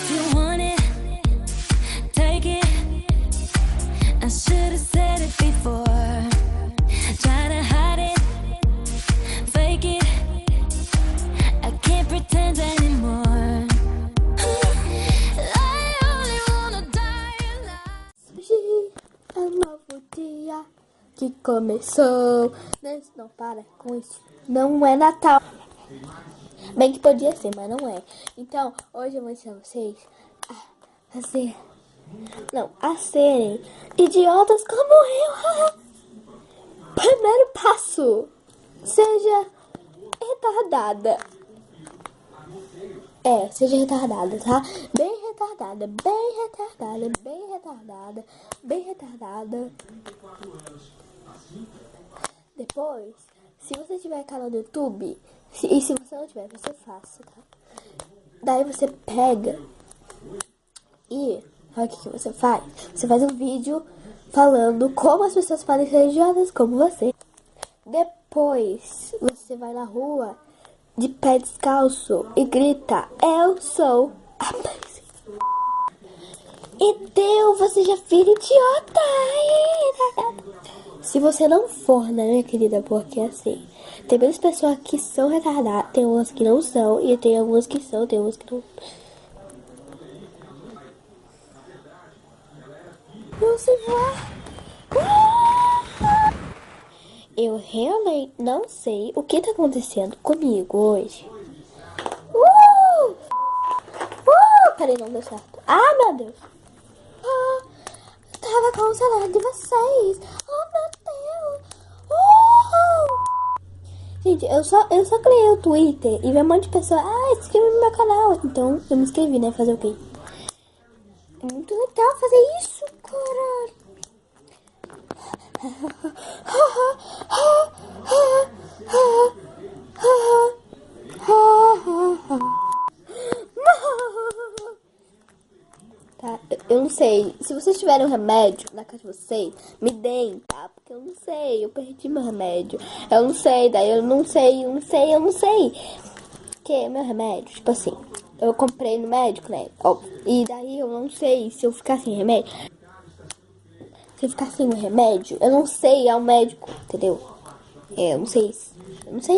If you want it, take it. I should have said it before. Try to hide it, fake it. I can't pretend anymore. I only wanna die alive. Hoje é um novo dia que começou. Não, para com isso. Não é Natal. Bem que podia ser, mas não é. Então, hoje eu vou ensinar vocês a serem idiotas como eu. Primeiro passo: seja retardada. Seja retardada, tá? Bem retardada, bem retardada, bem retardada, bem retardada. Depois, se você tiver canal no YouTube, e se você não tiver, você faça, tá? Daí você pega e olha o que você faz. Você faz um vídeo falando como as pessoas podem ser idiotas como você. Depois, você vai na rua de pé descalço e grita: eu sou a Paisy. Então você já vira idiota. Se você não for, né, minha querida, porque assim, tem muitas pessoas que são retardadas, tem umas que não são, e tem algumas que são, tem umas que não. Você vai. Eu realmente não sei o que tá acontecendo comigo hoje. Peraí, não deu certo. Ah, meu Deus. Tava com o celular de vocês. Oh, meu Deus. Gente, eu só criei o Twitter e vi um monte de pessoas. Se inscreva no meu canal. Então, eu me inscrevi, né? Fazer o quê? É muito legal fazer isso, caralho. Tá, eu não sei. Se vocês tiverem um remédio na casa de vocês, me deem, tá? Porque eu não sei. Eu perdi meu remédio. Eu não sei, daí eu não sei. Que meu remédio, tipo assim, eu comprei no médico, né? E daí eu não sei se eu ficar sem remédio. Se eu ficar sem o remédio, eu não sei ao médico, entendeu? Eu não sei. Eu não sei.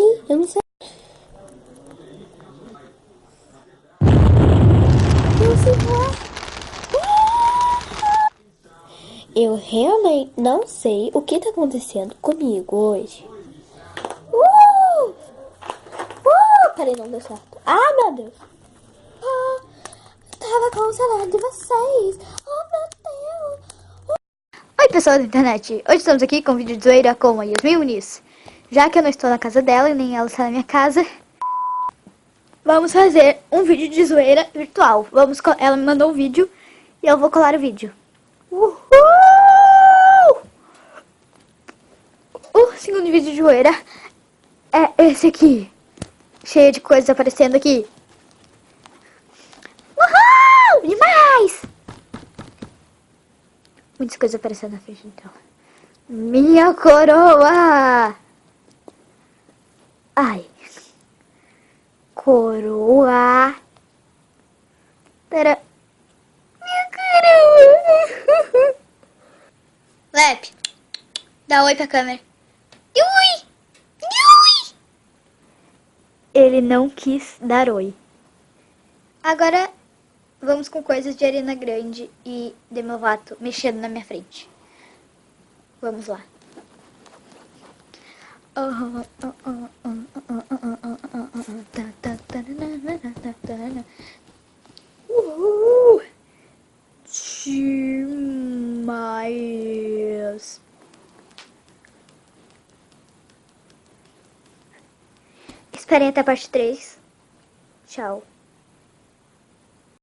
Eu realmente não sei o que tá acontecendo comigo hoje. Peraí, não deu certo. Ah, meu Deus. Tava com o celular de vocês. Oh, meu Deus. Oi, pessoal da internet. Hoje estamos aqui com um vídeo de zoeira com a Yasmin Muniz. Já que eu não estou na casa dela e nem ela está na minha casa, vamos fazer um vídeo de zoeira virtual. Ela me mandou um vídeo e eu vou colar o vídeo. Uhul! O segundo vídeo de zoeira é esse aqui. Cheio de coisas aparecendo aqui. Uhul! Demais! Muitas coisas aparecendo na frente então. Minha coroa! Ai. Coroa. Pera. Minha coroa. Lep. Dá oi pra câmera. Ui! Ui! Ele não quis dar oi. Agora vamos com coisas de Ariana Grande e Demi Lovato mexendo na minha frente. Vamos lá. Demais. Esperem até a parte 3. Tchau.